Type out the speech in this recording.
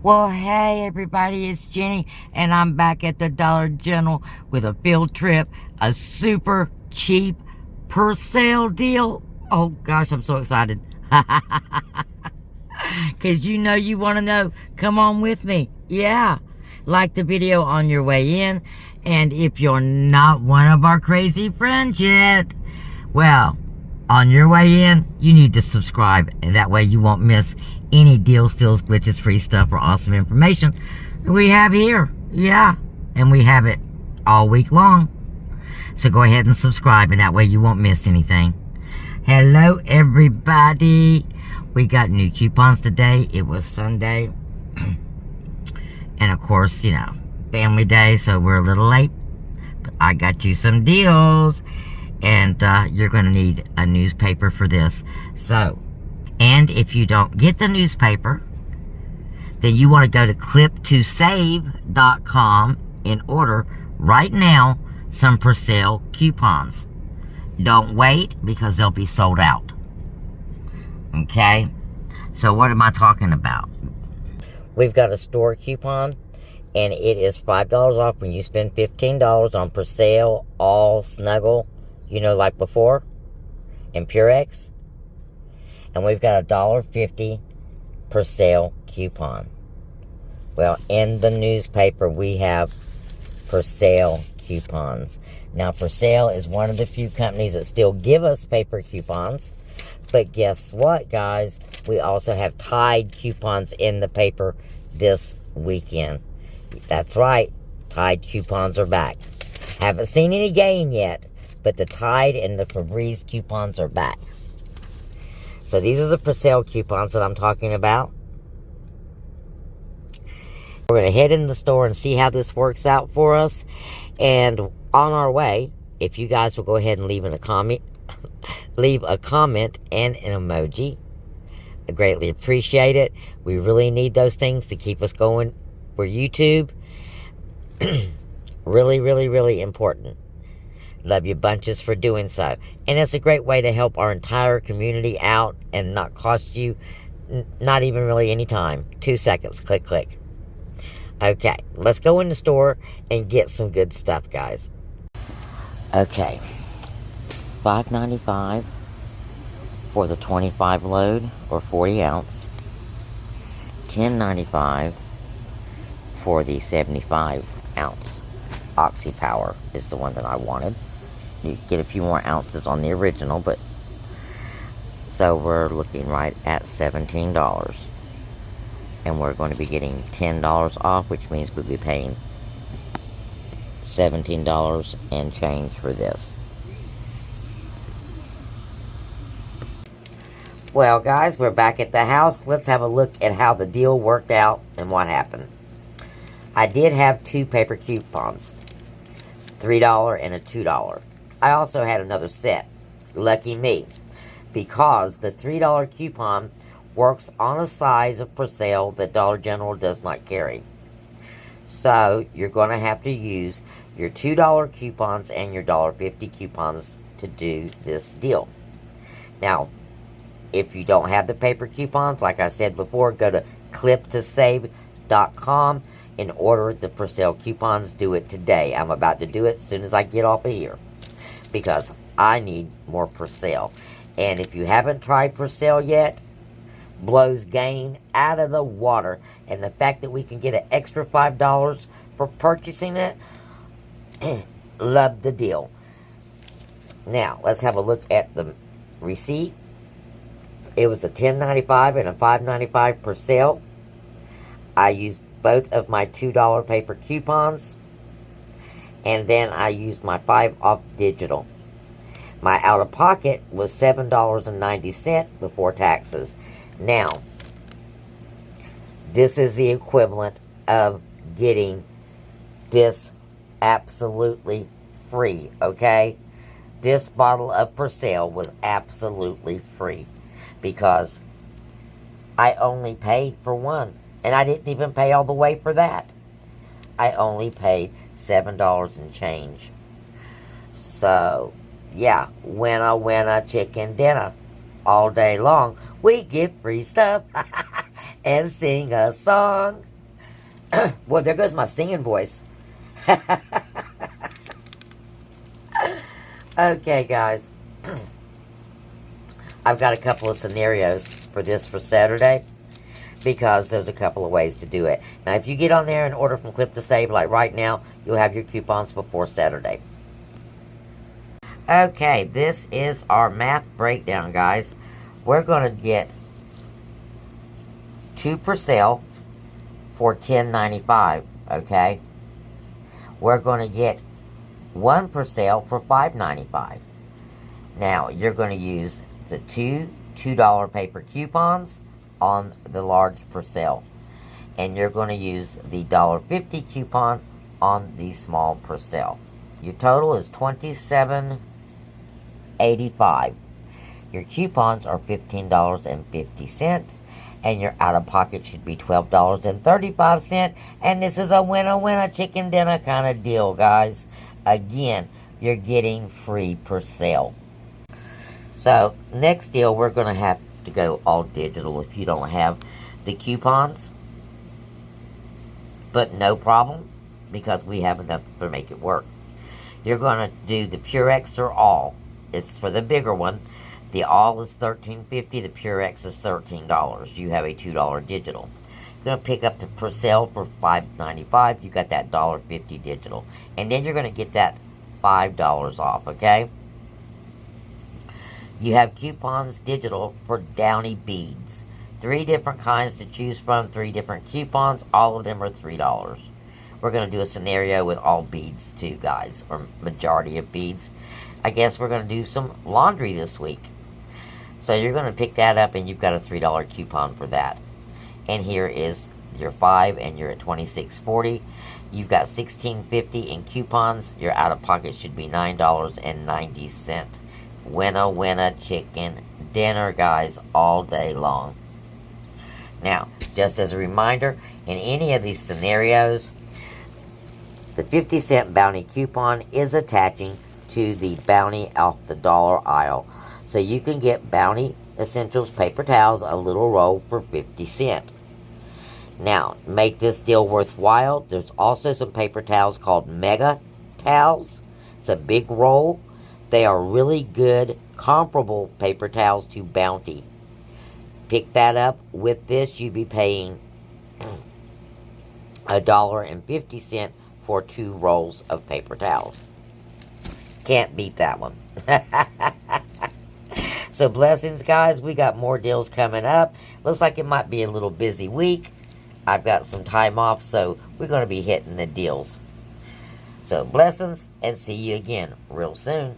Well, hey everybody, it's Jenny, and I'm back at the Dollar General with a field trip, a super cheap Persil deal. Oh gosh, I'm so excited. Because you know you want to know. Come on with me. Yeah. Like the video on your way in. And if you're not one of our crazy friends yet, well, on your way in, you need to subscribe. And that way you won't miss any deals, steals, glitches, free stuff, or awesome information we have here. Yeah. And we have it all week long. So go ahead and subscribe, and that way you won't miss anything. Hello, everybody. We got new coupons today. It was Sunday. And of course, you know, family day, so we're a little late. But I got you some deals. And you're going to need a newspaper for this. So, and if you don't get the newspaper, then you want to go to clip2save.com and order right now some Persil coupons. Don't wait, because they'll be sold out. Okay? So what am I talking about? We've got a store coupon, and it is $5 off when you spend $15 on Persil, All, Snuggle, you know, like before, and Purex. And we've got a $1.50 Persil coupon. Well, in the newspaper, we have Persil coupons. Now, Persil is one of the few companies that still give us paper coupons. But guess what, guys? We also have Tide coupons in the paper this weekend. That's right. Tide coupons are back. Haven't seen any gain yet, but the Tide and the Febreze coupons are back. So these are the Persil coupons that I'm talking about. We're going to head in the store and see how this works out for us. And on our way, if you guys will go ahead and leave a comment and an emoji, I greatly appreciate it. We really need those things to keep us going for YouTube. Really, really, really important. Love you bunches for doing so. And it's a great way to help our entire community out and not cost you not even really any time. 2 seconds. Click, click. Okay, let's go in the store and get some good stuff, guys. Okay. $5.95 for the 25 load or 40 ounce. $10.95 for the 75 ounce. Oxy Power is the one that I wanted. You get a few more ounces on the original, but so we're looking right at $17. And we're going to be getting $10 off, which means we'll be paying $17 and change for this. Well, guys, we're back at the house. Let's have a look at how the deal worked out and what happened. I did have 2 paper coupons, $3 and a $2. I also had another set. Lucky me, because the $3 coupon works on a size of Persil that Dollar General does not carry. So you're going to have to use your $2 coupons and your $1.50 coupons to do this deal. Now, if you don't have the paper coupons, like I said before, go to clip2save.com and order the Persil coupons. Do it today. I'm about to do it as soon as I get off of here, because I need more Persil. And if you haven't tried Persil yet, blows gain out of the water. And the fact that we can get an extra $5 for purchasing it, love the deal. Now, let's have a look at the receipt. It was a $10.95 and a $5.95 Persil. I used both of my $2 paper coupons, and then I used my 5 off digital. My out-of-pocket was $7.90 before taxes. Now, this is the equivalent of getting this absolutely free, okay? This bottle of Persil was absolutely free, because I only paid for one. And I didn't even pay all the way for that. I only paid $7 and change. So, yeah, winner, chicken dinner. All day long, we get free stuff. and sing a song. Well, there goes my singing voice. Okay, guys. I've got a couple of scenarios for this for Saturday, because there's a couple of ways to do it. Now, if you get on there and order from Clip to Save, like right now, you'll have your coupons before Saturday. Okay, this is our math breakdown, guys. We're going to get 2 Persil for $10.95, okay? We're going to get 1 Persil for $5.95. Now, you're going to use the two $2 paper coupons on the large Persil. And you're going to use the $1.50 coupon on the small Persil. Your total is $27.85. Your coupons are $15.50. And your out-of-pocket should be $12.35. And this is a winner-winner chicken dinner kind of deal, guys. Again, you're getting free Persil. So, next deal, we're going to have to go all digital if you don't have the coupons. But no problem, because we have enough to make it work. You're going to do the Purex or All. It's for the bigger one. The All is $13.50. The Purex is $13. You have a $2 digital. You're going to pick up the Persil for $5.95. You got that $1.50 digital. And then you're going to get that $5 off, okay? You have coupons digital for Downy beads. 3 different kinds to choose from. 3 different coupons. All of them are $3. We're going to do a scenario with all beads too, guys. Or majority of beads. I guess we're going to do some laundry this week. So you're going to pick that up, and you've got a $3 coupon for that. And here is your 5, and you're at $26.40. You've got $16.50 in coupons. Your out-of-pocket should be $9.90. Winner, winner, chicken dinner, guys, all day long. Now, just as a reminder, in any of these scenarios, the 50-cent Bounty coupon is attaching to the Bounty off the dollar aisle. So you can get Bounty Essentials paper towels, a little roll for 50 cents. Now, make this deal worthwhile, there's also some paper towels called Mega Towels. It's a big roll. They are really good, comparable paper towels to Bounty. Pick that up. With this, you'd be paying $1.50 for 2 rolls of paper towels. Can't beat that one. So blessings, guys. We got more deals coming up. Looks like it might be a little busy week. I've got some time off, so we're going to be hitting the deals. So blessings, and see you again real soon.